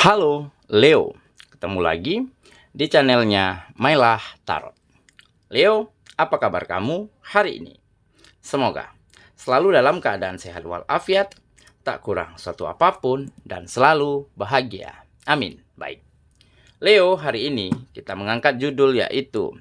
Halo Leo, ketemu lagi di channelnya Mailah Tarot. Leo, apa kabar kamu hari ini? Semoga selalu dalam keadaan sehat walafiat, tak kurang suatu apapun, dan selalu bahagia. Amin. Baik. Leo, hari ini kita mengangkat judul yaitu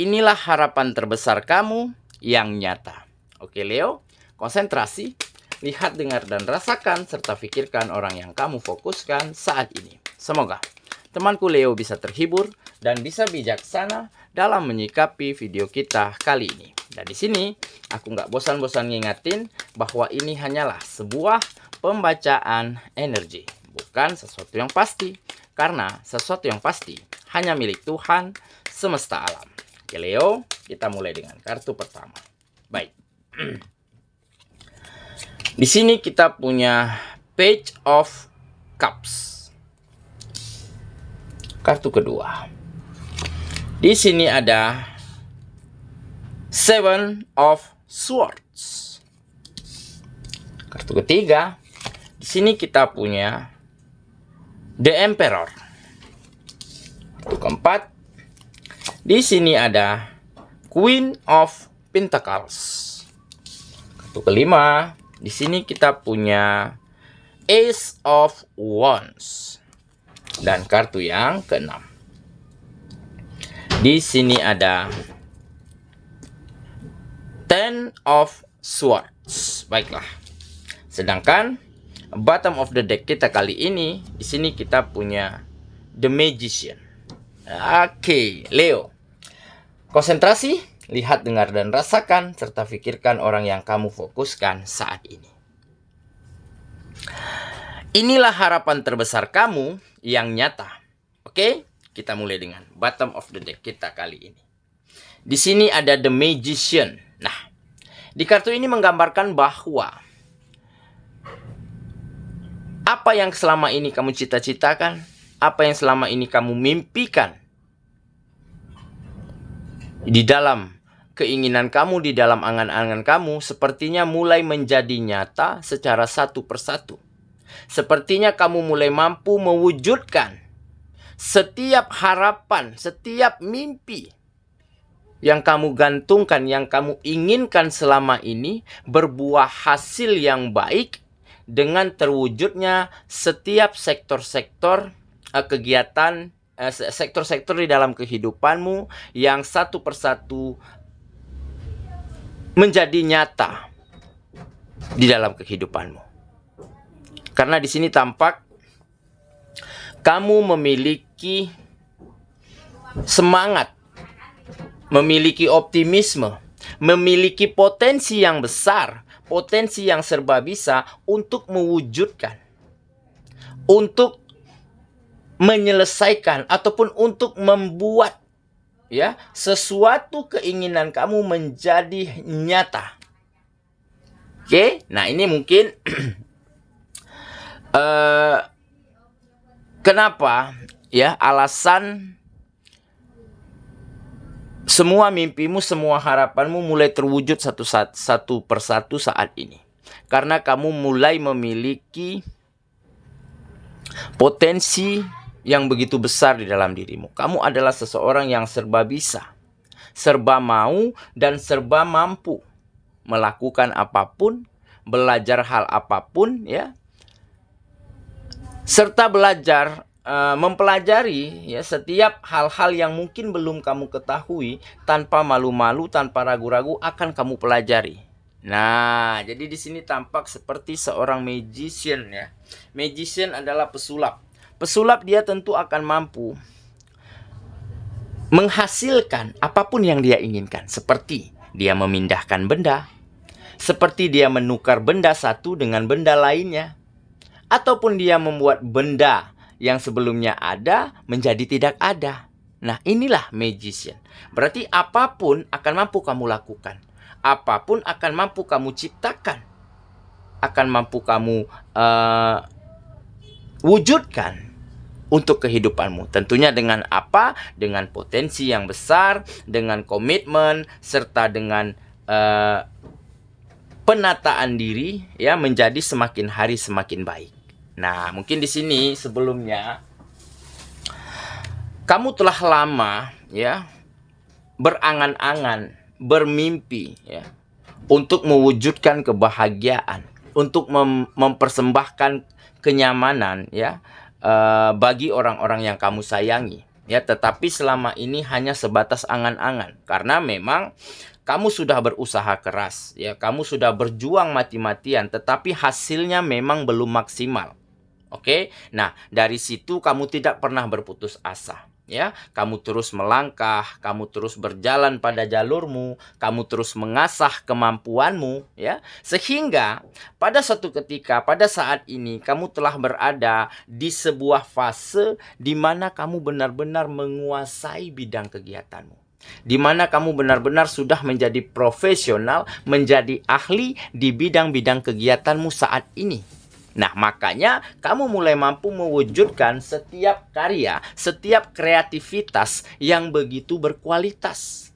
Inilah harapan terbesar kamu yang nyata. Oke Leo, konsentrasi. Lihat, dengar, dan rasakan, serta pikirkan orang yang kamu fokuskan saat ini. Semoga temanku Leo bisa terhibur dan bisa bijaksana dalam menyikapi video kita kali ini. Dan di sini, aku nggak bosan-bosan ngingatin bahwa ini hanyalah sebuah pembacaan energi, bukan sesuatu yang pasti. Karena sesuatu yang pasti hanya milik Tuhan semesta alam. Oke Leo, kita mulai dengan kartu pertama. Baik. Di sini kita punya Page of Cups. Kartu kedua. Di sini ada Seven of Swords. Kartu ketiga. Di sini kita punya The Emperor. Kartu keempat. Di sini ada Queen of Pentacles. Kartu kelima. Di sini kita punya Ace of Wands. Dan kartu yang keenam. Di sini ada Ten of Swords. Baiklah. Sedangkan bottom of the deck kita kali ini, di sini kita punya The Magician. Oke, Leo. Konsentrasi. Lihat, dengar, dan rasakan, serta pikirkan orang yang kamu fokuskan saat ini. Inilah harapan terbesar kamu yang nyata. Oke, kita mulai dengan bottom of the deck kita kali ini. Di sini ada The Magician. Nah, di kartu ini menggambarkan bahwa apa yang selama ini kamu cita-citakan, apa yang selama ini kamu mimpikan, di dalam keinginan kamu, di dalam angan-angan kamu, sepertinya mulai menjadi nyata secara satu persatu. Sepertinya kamu mulai mampu mewujudkan setiap harapan, setiap mimpi yang kamu gantungkan, yang kamu inginkan selama ini, berbuah hasil yang baik dengan terwujudnya setiap sektor-sektor kegiatan, sektor-sektor di dalam kehidupanmu yang satu persatu menjadi nyata di dalam kehidupanmu. Karena di sini tampak kamu memiliki semangat, memiliki optimisme, memiliki potensi yang besar, potensi yang serba bisa untuk mewujudkan, untuk menyelesaikan ataupun untuk membuat sesuatu keinginan kamu menjadi nyata. Oke, nah ini mungkin kenapa alasan semua mimpimu, semua harapanmu mulai terwujud satu persatu saat ini. Karena kamu mulai memiliki potensi yang begitu besar di dalam dirimu. Kamu adalah seseorang yang serba bisa, serba mau, dan serba mampu melakukan apapun, belajar hal apapun, serta belajar mempelajari setiap hal-hal yang mungkin belum kamu ketahui, tanpa malu-malu, tanpa ragu-ragu akan kamu pelajari. Nah, jadi di sini tampak seperti seorang magician ya. Magician adalah pesulap. Pesulap dia tentu akan mampu menghasilkan apapun yang dia inginkan. Seperti dia memindahkan benda, seperti dia menukar benda satu dengan benda lainnya, ataupun dia membuat benda yang sebelumnya ada menjadi tidak ada. Nah, inilah magician. Berarti apapun akan mampu kamu lakukan. Apapun akan mampu kamu ciptakan. Akan mampu kamu wujudkan untuk kehidupanmu. Tentunya dengan apa? Dengan potensi yang besar, dengan komitmen, serta dengan penataan diri menjadi semakin hari semakin baik. Nah, mungkin di sini sebelumnya kamu telah lama ya berangan-angan, bermimpi ya untuk mewujudkan kebahagiaan, untuk mempersembahkan kenyamanan ya bagi orang-orang yang kamu sayangi ya, tetapi selama ini hanya sebatas angan-angan karena memang kamu sudah berusaha keras ya, kamu sudah berjuang mati-matian, tetapi hasilnya memang belum maksimal. Oke, nah dari situ kamu tidak pernah berputus asa. Ya, kamu terus melangkah, kamu terus berjalan pada jalurmu, kamu terus mengasah kemampuanmu, ya, sehingga pada suatu ketika, pada saat ini, kamu telah berada di sebuah fase di mana kamu benar-benar menguasai bidang kegiatanmu, di mana kamu benar-benar sudah menjadi profesional, menjadi ahli di bidang-bidang kegiatanmu saat ini. Nah, makanya kamu mulai mampu mewujudkan setiap karya, setiap kreativitas yang begitu berkualitas.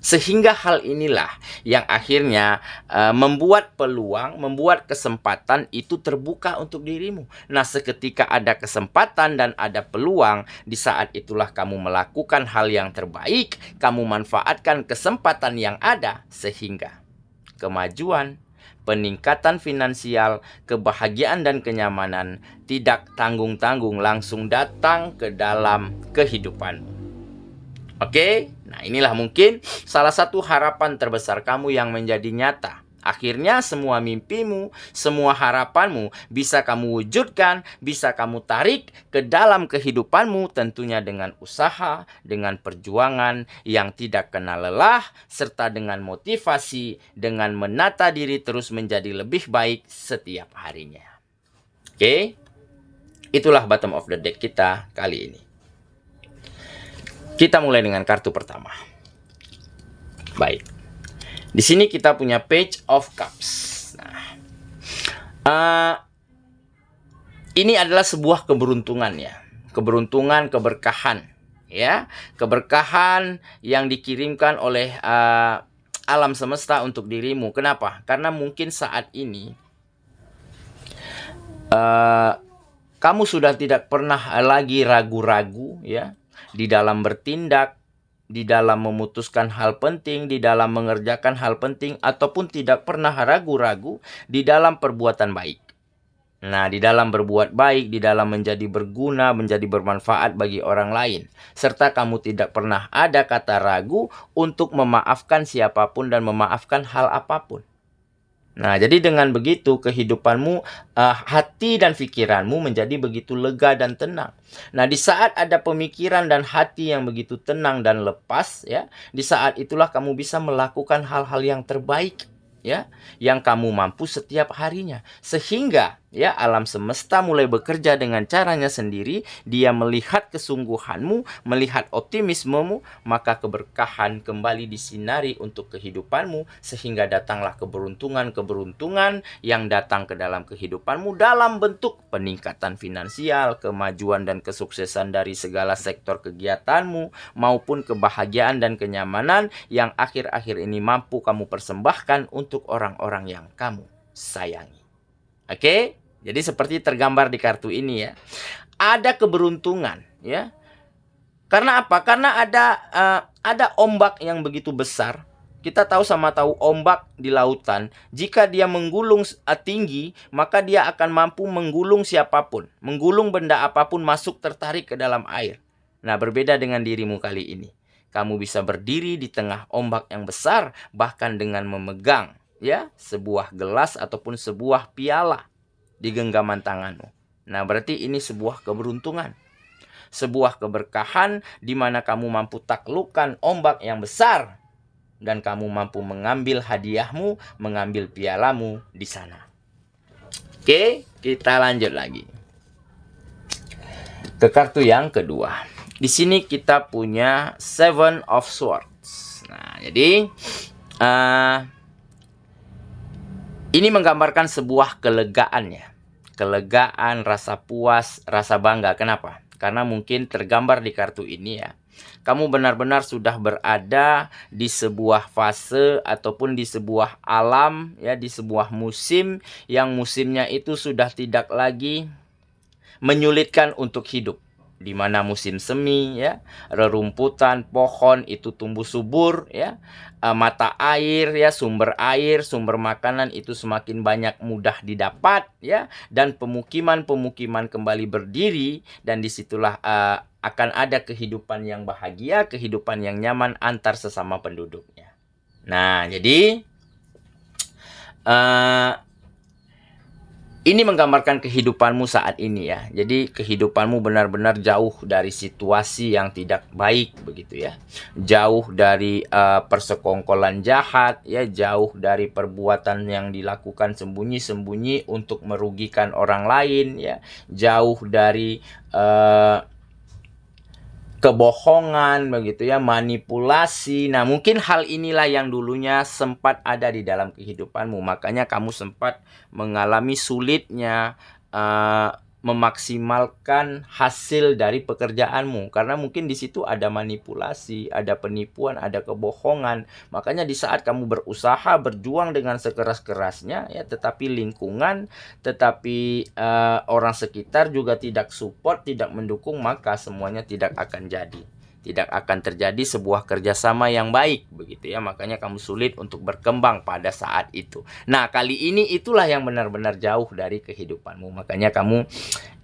Sehingga hal inilah yang akhirnya membuat peluang, membuat kesempatan itu terbuka untuk dirimu. Nah, seketika ada kesempatan dan ada peluang, di saat itulah kamu melakukan hal yang terbaik, kamu manfaatkan kesempatan yang ada, sehingga kemajuan, peningkatan finansial, kebahagiaan dan kenyamanan tidak tanggung-tanggung langsung datang ke dalam kehidupanmu. Oke, nah inilah mungkin salah satu harapan terbesar kamu yang menjadi nyata. Akhirnya semua mimpimu, semua harapanmu bisa kamu wujudkan, bisa kamu tarik ke dalam kehidupanmu, tentunya dengan usaha, dengan perjuangan yang tidak kenal lelah, serta dengan motivasi, dengan menata diri terus menjadi lebih baik setiap harinya. Oke, itulah bottom of the deck kita kali ini. Kita mulai dengan kartu pertama. Baik. Di sini kita punya Page of Cups. Nah, ini adalah sebuah keberuntungan ya, keberuntungan, keberkahan ya, keberkahan yang dikirimkan oleh alam semesta untuk dirimu. Kenapa? Karena mungkin saat ini kamu sudah tidak pernah lagi ragu-ragu ya di dalam bertindak, di dalam memutuskan hal penting, di dalam mengerjakan hal penting, ataupun tidak pernah ragu-ragu di dalam perbuatan baik. Nah, di dalam berbuat baik, di dalam menjadi berguna, menjadi bermanfaat bagi orang lain. Serta kamu tidak pernah ada kata ragu untuk memaafkan siapapun dan memaafkan hal apapun. Nah, jadi dengan begitu kehidupanmu, hati dan pikiranmu menjadi begitu lega dan tenang. Nah, di saat ada pemikiran dan hati yang begitu tenang dan lepas, ya, di saat itulah kamu bisa melakukan hal-hal yang terbaik, ya, yang kamu mampu setiap harinya. Sehingga, ya, alam semesta mulai bekerja dengan caranya sendiri. Dia melihat kesungguhanmu, melihat optimismemu, maka keberkahan kembali disinari untuk kehidupanmu, sehingga datanglah keberuntungan-keberuntungan yang datang ke dalam kehidupanmu dalam bentuk peningkatan finansial, kemajuan dan kesuksesan dari segala sektor kegiatanmu, maupun kebahagiaan dan kenyamanan yang akhir-akhir ini mampu kamu persembahkan untuk orang-orang yang kamu sayangi. Oke? Jadi seperti tergambar di kartu ini ya. Ada keberuntungan ya. Karena apa? Karena ada ombak yang begitu besar. Kita tahu ombak di lautan. Jika dia menggulung tinggi, maka dia akan mampu menggulung siapapun. Menggulung benda apapun masuk tertarik ke dalam air. Nah, berbeda dengan dirimu kali ini. Kamu bisa berdiri di tengah ombak yang besar, bahkan dengan memegang ya sebuah gelas ataupun sebuah piala di genggaman tanganmu. Nah, berarti ini sebuah keberuntungan. Sebuah keberkahan di mana kamu mampu taklukkan ombak yang besar dan kamu mampu mengambil hadiahmu, mengambil pialamu di sana. Oke, kita lanjut lagi. Ke kartu yang kedua. Di sini kita punya Seven of Swords. Nah, jadi ini menggambarkan sebuah kelegaan ya. Kelegaan, rasa puas, rasa bangga. Kenapa? Karena mungkin tergambar di kartu ini ya. Kamu benar-benar sudah berada di sebuah fase ataupun di sebuah alam, ya, di sebuah musim yang musimnya itu sudah tidak lagi menyulitkan untuk hidup. Di mana musim semi, ya, rerumputan, pohon itu tumbuh subur, ya, mata air, ya, sumber makanan itu semakin banyak mudah didapat, ya, dan pemukiman kembali berdiri, dan disitulah akan ada kehidupan yang bahagia, kehidupan yang nyaman antar sesama penduduknya. Nah, jadi ini menggambarkan kehidupanmu saat ini, ya. Jadi kehidupanmu benar-benar jauh dari situasi yang tidak baik, begitu ya. Jauh dari persekongkolan jahat, ya, jauh dari perbuatan yang dilakukan sembunyi-sembunyi untuk merugikan orang lain, ya. Jauh dari kebohongan, begitu ya, manipulasi. Nah, mungkin hal inilah yang dulunya sempat ada di dalam kehidupanmu. Makanya kamu sempat mengalami sulitnya memaksimalkan hasil dari pekerjaanmu, karena mungkin di situ ada manipulasi, ada penipuan, ada kebohongan. Makanya di saat kamu berusaha, berjuang dengan sekeras-kerasnya, ya, tetapi lingkungan, tetapi orang sekitar juga tidak support, tidak mendukung, maka semuanya tidak akan jadi. Tidak akan terjadi sebuah kerjasama yang baik, begitu ya. Makanya kamu sulit untuk berkembang pada saat itu. Nah, kali ini itulah yang benar-benar jauh dari kehidupanmu. Makanya kamu,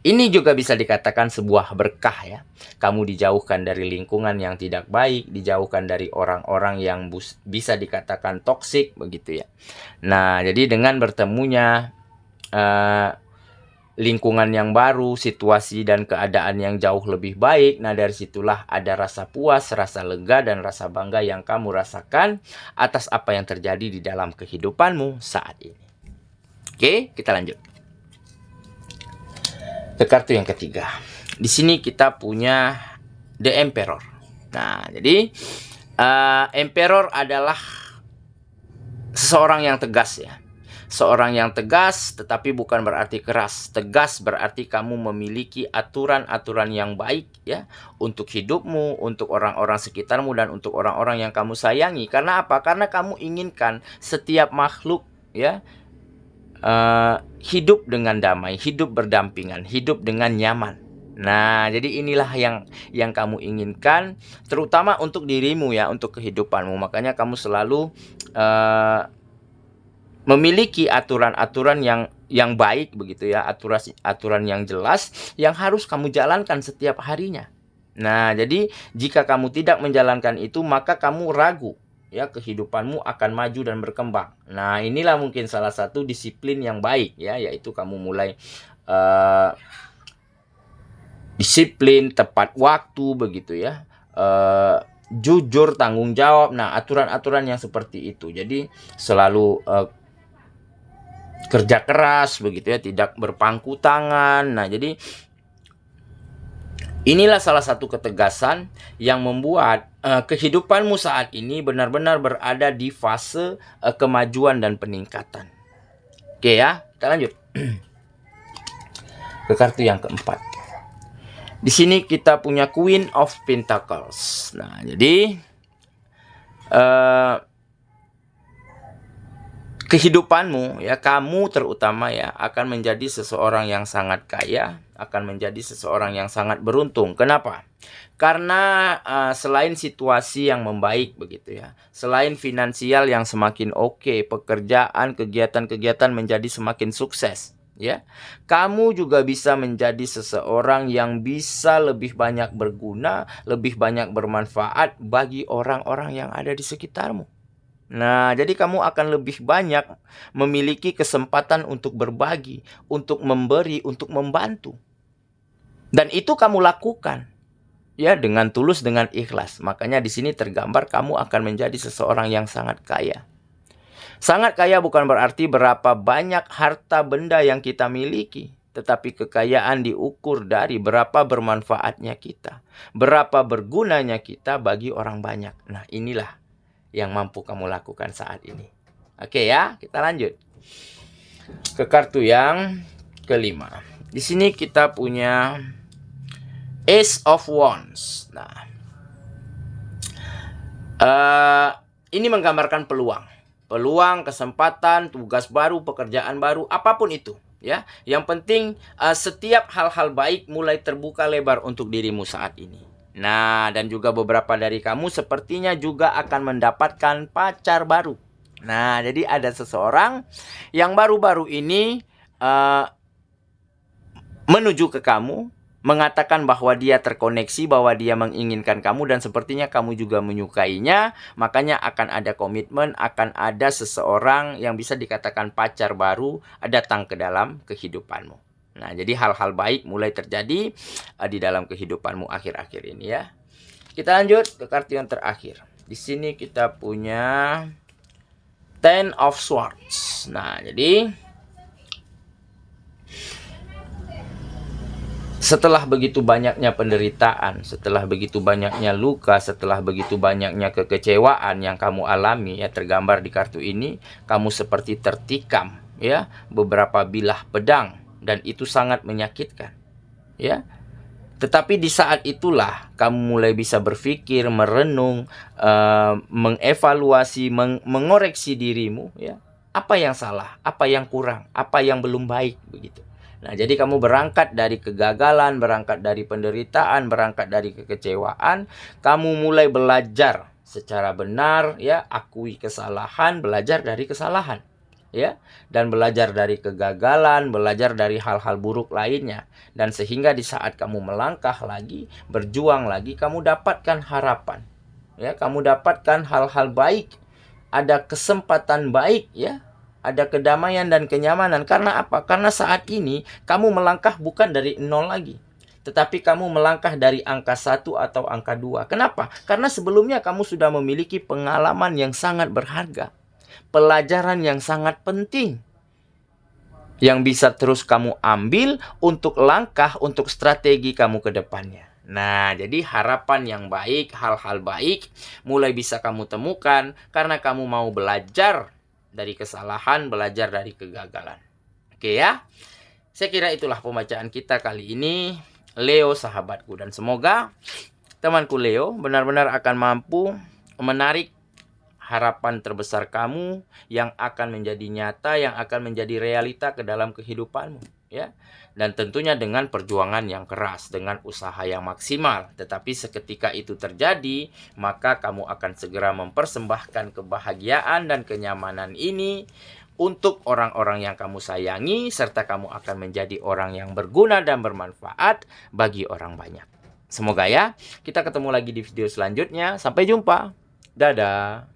ini juga bisa dikatakan sebuah berkah, ya. Kamu dijauhkan dari lingkungan yang tidak baik, dijauhkan dari orang-orang yang bisa dikatakan toksik, begitu ya. Nah, jadi dengan bertemunya lingkungan yang baru, situasi dan keadaan yang jauh lebih baik, nah dari situlah ada rasa puas, rasa lega, dan rasa bangga yang kamu rasakan atas apa yang terjadi di dalam kehidupanmu saat ini. Oke, kita lanjut ke kartu yang ketiga. Di sini kita punya The Emperor. Nah, jadi Emperor adalah seseorang yang tegas, ya. Seorang yang tegas, tetapi bukan berarti keras. Tegas berarti kamu memiliki aturan-aturan yang baik, ya, untuk hidupmu, untuk orang-orang sekitarmu, dan untuk orang-orang yang kamu sayangi. Karena apa? Karena kamu inginkan setiap makhluk, ya, hidup dengan damai, hidup berdampingan, hidup dengan nyaman. Nah, jadi inilah yang kamu inginkan, terutama untuk dirimu, ya, untuk kehidupanmu. Makanya kamu selalu memiliki aturan-aturan yang baik, begitu ya, aturan yang jelas yang harus kamu jalankan setiap harinya. Nah, jadi jika kamu tidak menjalankan itu, maka kamu ragu, ya, kehidupanmu akan maju dan berkembang. Nah, inilah mungkin salah satu disiplin yang baik, ya, yaitu kamu mulai disiplin, tepat waktu, begitu ya, jujur, tanggung jawab. Nah, aturan-aturan yang seperti itu. Jadi selalu kerja keras, begitu ya, tidak berpangku tangan. Nah, jadi inilah salah satu ketegasan yang membuat kehidupanmu saat ini benar-benar berada di fase kemajuan dan peningkatan. Oke, ya, kita lanjut ke kartu yang keempat. Di sini kita punya Queen of Pentacles. Nah, jadi kehidupanmu, ya, kamu terutama, ya, akan menjadi seseorang yang sangat kaya, akan menjadi seseorang yang sangat beruntung. Kenapa? Karena selain situasi yang membaik, begitu ya, selain finansial yang semakin oke, pekerjaan, kegiatan-kegiatan menjadi semakin sukses, ya, kamu juga bisa menjadi seseorang yang bisa lebih banyak berguna, lebih banyak bermanfaat bagi orang-orang yang ada di sekitarmu. Nah, jadi kamu akan lebih banyak memiliki kesempatan untuk berbagi, untuk memberi, untuk membantu. Dan itu kamu lakukan, ya, dengan tulus, dengan ikhlas. Makanya di sini tergambar kamu akan menjadi seseorang yang sangat kaya. Sangat kaya bukan berarti berapa banyak harta benda yang kita miliki, tetapi kekayaan diukur dari berapa bermanfaatnya kita, berapa bergunanya kita bagi orang banyak. Nah, inilah yang mampu kamu lakukan saat ini. Oke, ya, kita lanjut ke kartu yang kelima. Di sini kita punya Ace of Wands. Nah, Ini menggambarkan peluang. Peluang, kesempatan, tugas baru, pekerjaan baru, apapun itu. Ya, yang penting setiap hal-hal baik mulai terbuka lebar untuk dirimu saat ini. Nah, dan juga beberapa dari kamu sepertinya juga akan mendapatkan pacar baru. Nah, jadi ada seseorang yang baru-baru ini menuju ke kamu, mengatakan bahwa dia terkoneksi, bahwa dia menginginkan kamu, dan sepertinya kamu juga menyukainya. Makanya akan ada komitmen, akan ada seseorang yang bisa dikatakan pacar baru datang ke dalam kehidupanmu. Nah, jadi hal-hal baik mulai terjadi di dalam kehidupanmu akhir-akhir ini ya. Kita lanjut ke kartu yang terakhir. Di sini kita punya Ten of Swords. Nah, jadi setelah begitu banyaknya penderitaan, setelah begitu banyaknya luka, setelah begitu banyaknya kekecewaan yang kamu alami, ya tergambar di kartu ini, kamu seperti tertikam, ya, beberapa bilah pedang, dan itu sangat menyakitkan, ya. Tetapi di saat itulah kamu mulai bisa berpikir, merenung, mengevaluasi, mengoreksi dirimu, ya. Apa yang salah, apa yang kurang, apa yang belum baik, begitu. Nah, jadi kamu berangkat dari kegagalan, berangkat dari penderitaan, berangkat dari kekecewaan, kamu mulai belajar secara benar, ya, akui kesalahan, belajar dari kesalahan, ya, dan belajar dari kegagalan, belajar dari hal-hal buruk lainnya, dan sehingga di saat kamu melangkah lagi, berjuang lagi, kamu dapatkan harapan, ya, kamu dapatkan hal-hal baik, ada kesempatan baik, ya. Ada kedamaian dan kenyamanan. Karena apa? Karena saat ini kamu melangkah bukan dari 0 lagi, tetapi kamu melangkah dari angka 1 atau angka 2. Kenapa? Karena sebelumnya kamu sudah memiliki pengalaman yang sangat berharga, pelajaran yang sangat penting, yang bisa terus kamu ambil untuk langkah, untuk strategi kamu ke depannya. Nah, jadi harapan yang baik, hal-hal baik mulai bisa kamu temukan karena kamu mau belajar dari kesalahan, belajar dari kegagalan. Oke ya. Saya kira itulah pembacaan kita kali ini, Leo sahabatku. Dan semoga temanku Leo benar-benar akan mampu menarik harapan terbesar kamu yang akan menjadi nyata, yang akan menjadi realita ke dalam kehidupanmu, ya. Dan tentunya dengan perjuangan yang keras, dengan usaha yang maksimal. Tetapi seketika itu terjadi, maka kamu akan segera mempersembahkan kebahagiaan dan kenyamanan ini untuk orang-orang yang kamu sayangi, serta kamu akan menjadi orang yang berguna dan bermanfaat bagi orang banyak. Semoga ya, kita ketemu lagi di video selanjutnya. Sampai jumpa. Dadah.